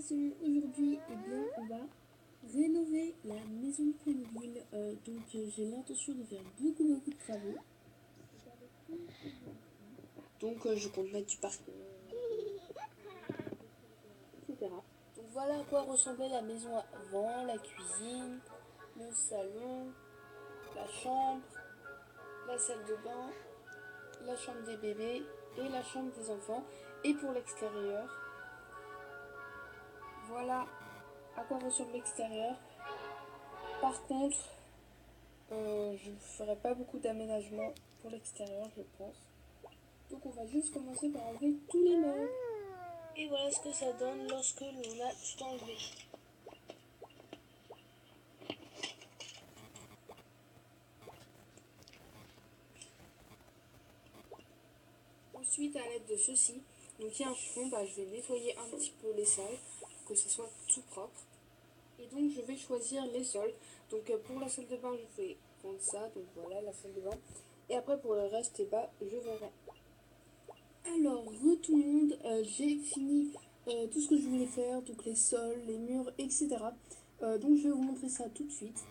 maison aujourd'hui, on va rénover la maison de Playmobil. J'ai l'intention de faire beaucoup de travaux. Je compte mettre du parquet, etc. Donc voilà à quoi ressemblait la maison avant, la cuisine, le salon, la chambre, la salle de bain, la chambre des bébés et la chambre des enfants. Et pour l'extérieur, voilà à quoi ressemble l'extérieur. Par contre, je ne ferai pas beaucoup d'aménagement pour l'extérieur, je pense. Donc on va juste commencer par enlever tous les meubles. Et voilà ce que ça donne lorsque l'on a tout enlevé. Ensuite, à l'aide de ceci, donc il y a un chiffon, je vais nettoyer un petit peu les salles pour que ce soit tout propre. Et donc je vais choisir les sols. Donc pour la salle de bain, je vais prendre ça. Donc voilà la salle de bain. Et après pour le reste, je verrai. Alors, tout le monde, j'ai fini tout ce que je voulais faire, donc les sols, les murs, etc. Donc je vais vous montrer ça tout de suite.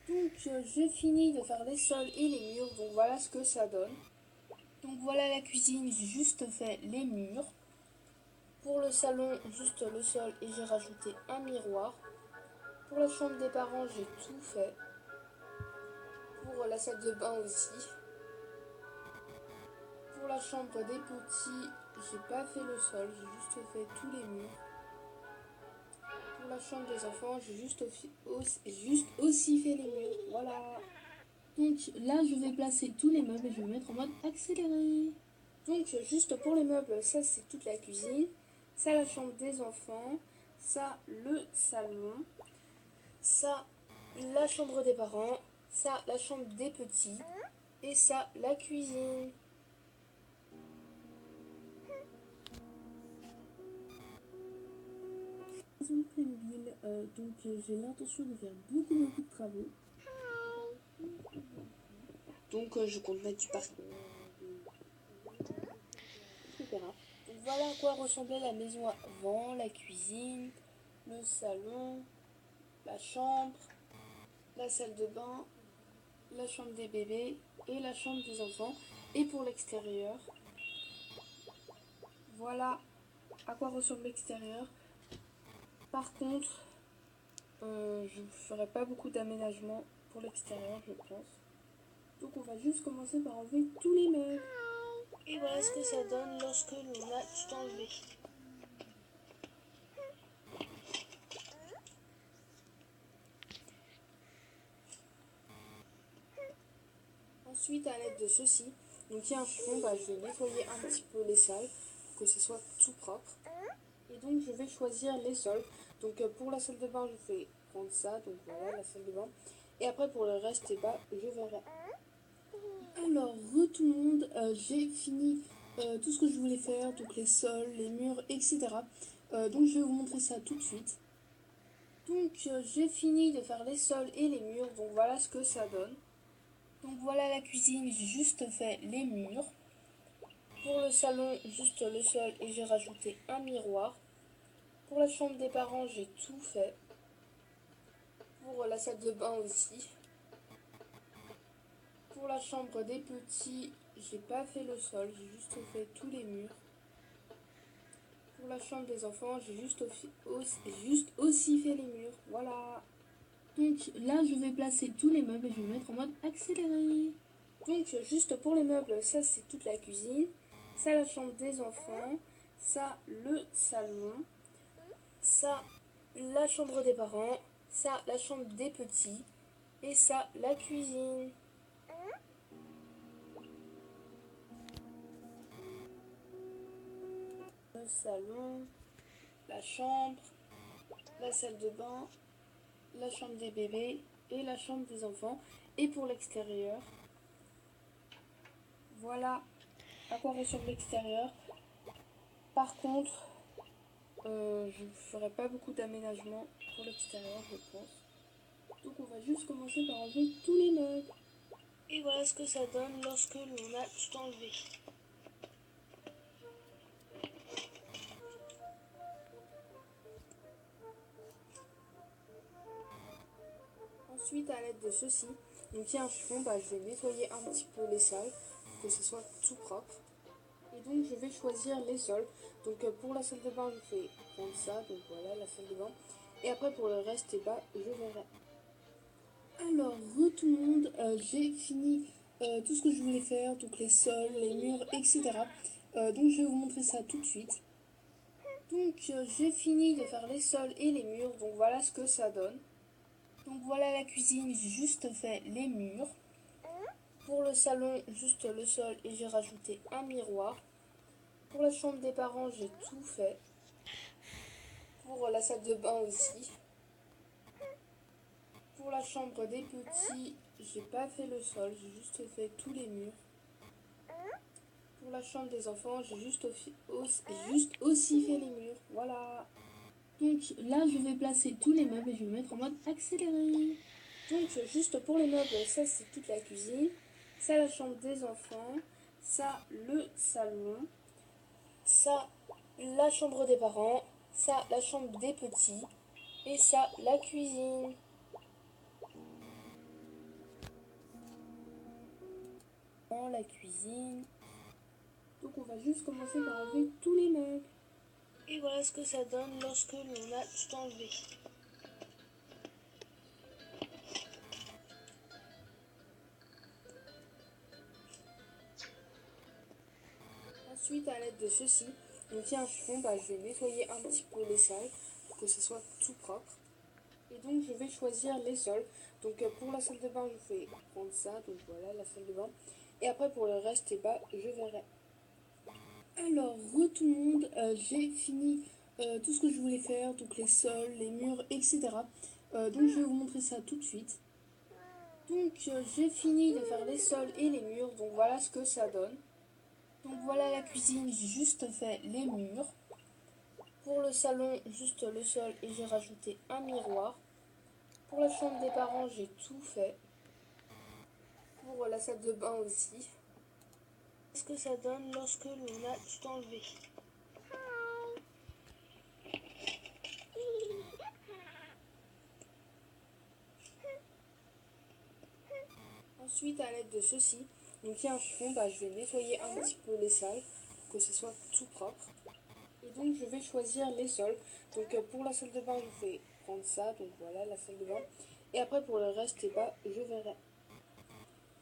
J'ai fini de faire les sols et les murs, donc voilà ce que ça donne. Donc voilà la cuisine, j'ai juste fait les murs. Pour le salon, juste le sol et j'ai rajouté un miroir. Pour la chambre des parents, j'ai tout fait. Pour la salle de bain aussi. Pour la chambre des petits, j'ai pas fait le sol, j'ai juste fait tous les murs. Pour la chambre des enfants, j'ai juste aussi fait les murs. Voilà. Donc là, je vais placer tous les meubles et je vais mettre en mode accéléré. Donc juste pour les meubles, ça c'est toute la cuisine. Ça la chambre des enfants. Ça le salon. Ça la chambre des parents. Ça la chambre des petits. Et ça la cuisine. Maison de Playmobil, j'ai l'intention de faire beaucoup de travaux. Je compte mettre du parquet, etc. Donc voilà à quoi ressemblait la maison avant, la cuisine, le salon, la chambre, la salle de bain, la chambre des bébés et la chambre des enfants. Et pour l'extérieur, voilà à quoi ressemble l'extérieur. Par contre, je ne ferai pas beaucoup d'aménagement pour l'extérieur, je pense. Donc on va juste commencer par enlever tous les meubles. Et voilà ce que ça donne lorsque l'on a tout enlevé. Ensuite, à l'aide de ceci, donc il y a un chiffon, je vais nettoyer un petit peu les salles pour que ce soit tout propre. Et donc je vais choisir les sols. Donc pour la salle de bain, je vais prendre ça. Donc voilà la salle de bain. Et après pour le reste, je verrai. Alors, tout le monde, j'ai fini tout ce que je voulais faire, donc les sols, les murs, etc. Je vais vous montrer ça tout de suite. J'ai fini de faire les sols et les murs, donc voilà ce que ça donne. Donc voilà la cuisine, j'ai juste fait les murs. Pour le salon, juste le sol et j'ai rajouté un miroir. Pour la chambre des parents, j'ai tout fait. Pour la salle de bain aussi. Pour la chambre des petits, j'ai pas fait le sol, j'ai juste fait tous les murs. Pour la chambre des enfants, j'ai juste aussi fait les murs. Voilà. Donc là, je vais placer tous les meubles et je vais mettre en mode accéléré. Donc juste pour les meubles, ça c'est toute la cuisine. Ça la chambre des enfants. Ça le salon. Ça la chambre des parents. Ça la chambre des petits. Et ça la cuisine. Le salon, la chambre, la salle de bain, la chambre des bébés et la chambre des enfants. Et pour l'extérieur, voilà à quoi ressemble l'extérieur. Par contre, je ne ferai pas beaucoup d'aménagement pour l'extérieur, je pense. Donc on va juste commencer par enlever tous les meubles. Et voilà ce que ça donne lorsque l'on a tout enlevé. Ensuite, à l'aide de ceci, donc il y a un chiffon, je vais nettoyer un petit peu les salles pour que ce soit tout propre. Et donc je vais choisir les sols. Donc pour la salle de bain, je vais prendre ça, donc voilà la salle de bain. Et après pour le reste, je verrai. Alors, tout le monde, j'ai fini tout ce que je voulais faire, donc les sols, les murs, etc. Donc je vais vous montrer ça tout de suite. Donc j'ai fini de faire les sols et les murs, donc voilà ce que ça donne. Donc voilà la cuisine, j'ai juste fait les murs. Pour le salon, juste le sol et j'ai rajouté un miroir. Pour la chambre des parents, j'ai tout fait. Pour la salle de bain aussi. Pour la chambre des petits, j'ai pas fait le sol, j'ai juste fait tous les murs. Pour la chambre des enfants, j'ai juste aussi fait les murs. Voilà. Donc là, je vais placer tous les meubles et je vais mettre en mode accéléré. Donc juste pour les meubles, ça c'est toute la cuisine. Ça la chambre des enfants. Ça le salon. Ça la chambre des parents. Ça la chambre des petits. Et ça la cuisine. La cuisine. Donc on va juste commencer par enlever tous les meubles. Et voilà ce que ça donne lorsque l'on a tout enlevé. Ensuite, à l'aide de ceci, donc il y a un chiffon, je vais nettoyer un petit peu les salles pour que ce soit tout propre. Et donc je vais choisir les sols. Donc pour la salle de bain, je vais prendre ça, donc voilà la salle de bain. Et après pour le reste, je verrai. Alors, tout le monde, j'ai fini tout ce que je voulais faire, donc les sols, les murs, etc. Donc je vais vous montrer ça tout de suite. Donc j'ai fini de faire les sols et les murs, donc voilà ce que ça donne. Donc voilà la cuisine, j'ai juste fait les murs. Pour le salon, juste le sol et j'ai rajouté un miroir. Pour la chambre des parents, j'ai tout fait. Pour la salle de bain aussi. Qu'est-ce que ça donne lorsque l'on a tout enlevé? Ensuite, à l'aide de ceci, donc il y a un chiffon, je vais nettoyer un petit peu les salles pour que ce soit tout propre. Et donc je vais choisir les sols. Donc pour la salle de bain, je vais prendre ça, donc voilà la salle de bain. Et après pour le reste, je verrai.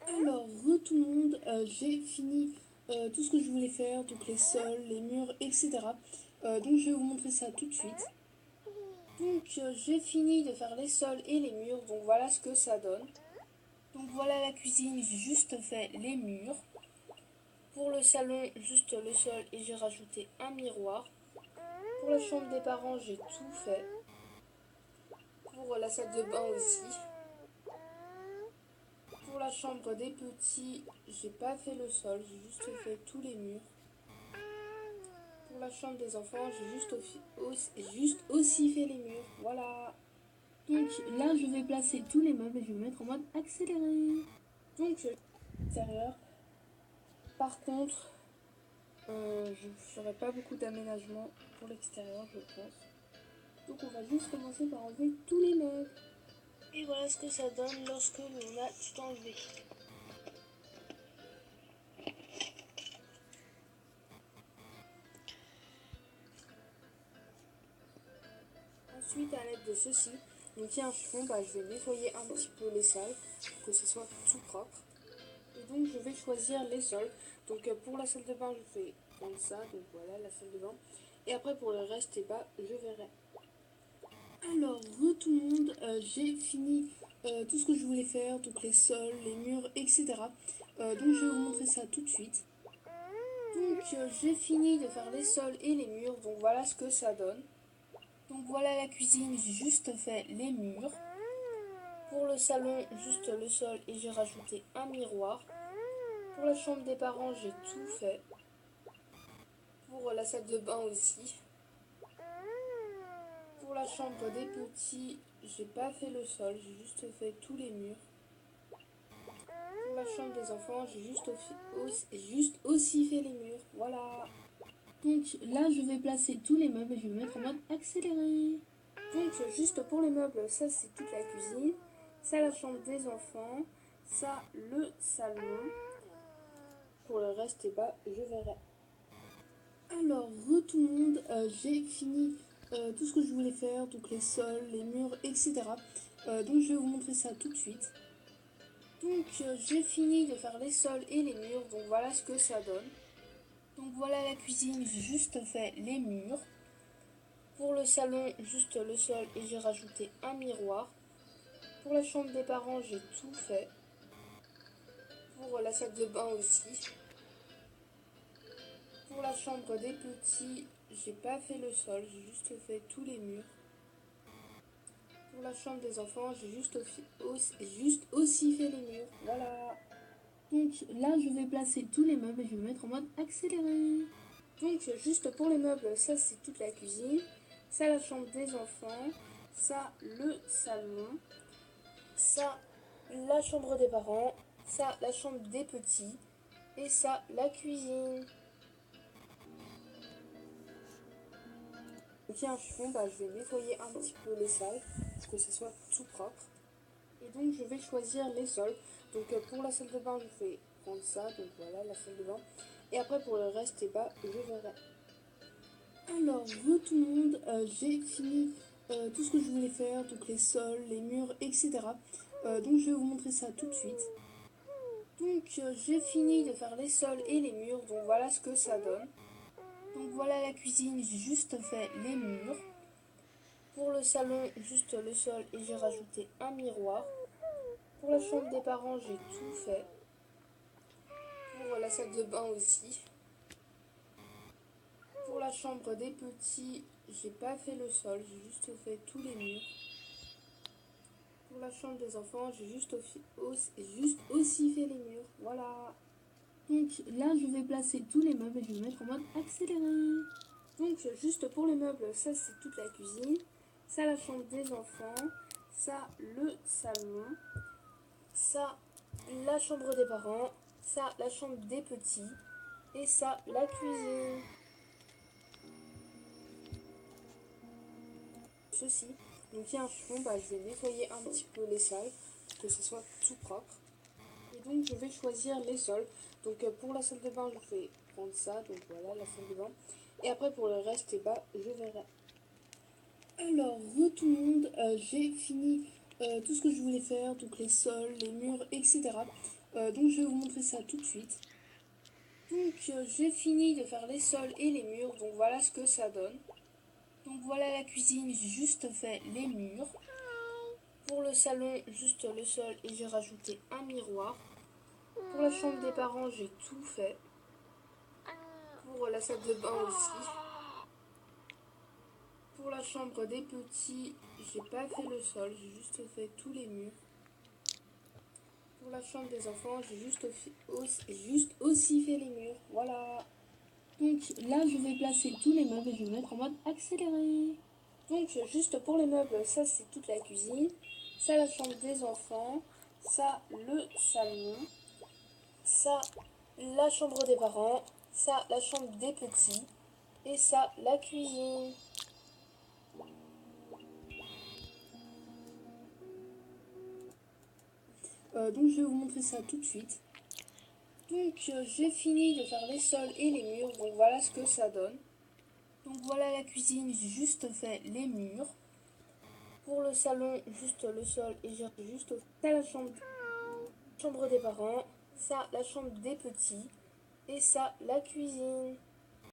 Alors, tout le monde, j'ai fini tout ce que je voulais faire, donc les sols, les murs, etc. Donc je vais vous montrer ça tout de suite. Donc j'ai fini de faire les sols et les murs, donc voilà ce que ça donne. Donc voilà la cuisine, j'ai juste fait les murs. Pour le salon, juste le sol et j'ai rajouté un miroir. Pour la chambre des parents, j'ai tout fait. Pour la salle de bain aussi. Pour la chambre des petits, j'ai pas fait le sol, j'ai juste fait tous les murs. Pour la chambre des enfants, j'ai juste aussi fait les murs. Voilà. Donc là, je vais placer tous les meubles et je vais mettre en mode accéléré. Donc, l'extérieur. Par contre, je ne ferai pas beaucoup d'aménagement pour l'extérieur, je pense. Donc, on va juste commencer par enlever tous les meubles. Et voilà ce que ça donne lorsque l'on a tout enlevé. Ensuite, à l'aide de ceci, donc il y a un chiffon, je vais nettoyer un petit peu les salles pour que ce soit tout propre. Et donc je vais choisir les sols. Donc pour la salle de bain, je vais prendre ça, donc voilà la salle de bain. Et après pour le reste, je verrai. Alors, tout le monde, j'ai fini tout ce que je voulais faire, donc les sols, les murs, etc. Donc je vais vous montrer ça tout de suite. Donc j'ai fini de faire les sols et les murs, donc voilà ce que ça donne. Donc voilà la cuisine, j'ai juste fait les murs. Pour le salon, juste le sol et j'ai rajouté un miroir. Pour la chambre des parents, j'ai tout fait. Pour la salle de bain aussi. Pour la chambre des petits, j'ai pas fait le sol, j'ai juste fait tous les murs. Pour la chambre des enfants, j'ai juste aussi fait les murs. Voilà. Donc là, je vais placer tous les meubles et je vais mettre en mode accéléré. Donc juste pour les meubles, ça c'est toute la cuisine. ça la chambre des enfants, ça le salon. Pour le reste, et bah, je verrai. Alors, tout le monde, j'ai fini tout ce que je voulais faire, donc les sols, les murs, etc. Donc je vais vous montrer ça tout de suite. Donc j'ai fini de faire les sols et les murs, donc voilà ce que ça donne. Donc voilà la cuisine, j'ai juste fait les murs. Pour le salon, juste le sol et j'ai rajouté un miroir. Pour la chambre des parents, j'ai tout fait. Pour la salle de bain aussi. Pour la chambre des petits, j'ai pas fait le sol, j'ai juste fait tous les murs. Pour la chambre des enfants, j'ai juste aussi fait les murs. Voilà. Donc là, je vais placer tous les meubles et je vais mettre en mode accéléré. Donc juste pour les meubles, ça c'est toute la cuisine. Ça la chambre des enfants. Ça le salon. Ça la chambre des parents. Ça la chambre des petits. Et ça la cuisine. Donc il y a un chiffon, bah, je vais nettoyer un petit peu les salles pour que ce soit tout propre. Et donc je vais choisir les sols. Donc pour la salle de bain, je vais prendre ça. Donc voilà la salle de bain. Et après pour le reste, et bah, je verrai. Alors, tout le monde, j'ai fini tout ce que je voulais faire, donc les sols, les murs, etc. Donc je vais vous montrer ça tout de suite. Donc j'ai fini de faire les sols et les murs, donc voilà ce que ça donne. Donc voilà la cuisine, j'ai juste fait les murs. Pour le salon, juste le sol et j'ai rajouté un miroir. Pour la chambre des parents, j'ai tout fait. Pour la salle de bain aussi. Pour la chambre des petits, j'ai pas fait le sol, j'ai juste fait tous les murs. Pour la chambre des enfants, j'ai juste aussi fait les murs. Voilà. Donc là, je vais placer tous les meubles et je vais mettre en mode accéléré. Donc juste pour les meubles, ça c'est toute la cuisine. Ça la chambre des enfants. Ça le salon. Ça la chambre des parents. Ça la chambre des petits. Et ça la cuisine. Ceci. Donc il y a un chiffon, bah, je vais nettoyer un petit peu les salles pour que ce soit tout propre. Et donc je vais choisir les sols. Donc pour la salle de bain, je vais prendre ça. Donc voilà la salle de bain. Et après pour le reste, et bah, je verrai. Alors, tout le monde, j'ai fini tout ce que je voulais faire. Donc les sols, les murs, etc. Donc je vais vous montrer ça tout de suite. Donc j'ai fini de faire les sols et les murs. Donc voilà ce que ça donne. Donc voilà la cuisine, j'ai juste fait les murs. Pour le salon, juste le sol et j'ai rajouté un miroir. Pour la chambre des parents, j'ai tout fait. Pour la salle de bain aussi. Pour la chambre des petits, j'ai pas fait le sol, j'ai juste fait tous les murs. Pour la chambre des enfants, j'ai juste aussi fait les murs. Voilà. Donc là, je vais placer tous les meubles et je vais mettre en mode accéléré. Donc juste pour les meubles, ça c'est toute la cuisine. Ça la chambre des enfants. Ça le salon. Ça la chambre des parents. Ça la chambre des petits. Et ça la cuisine. Donc je vais vous montrer ça tout de suite. Donc j'ai fini de faire les sols et les murs, donc voilà ce que ça donne. Donc voilà la cuisine, j'ai juste fait les murs. Pour le salon, juste le sol et j'ai juste fait la chambre des parents, ça la chambre des petits et ça la cuisine.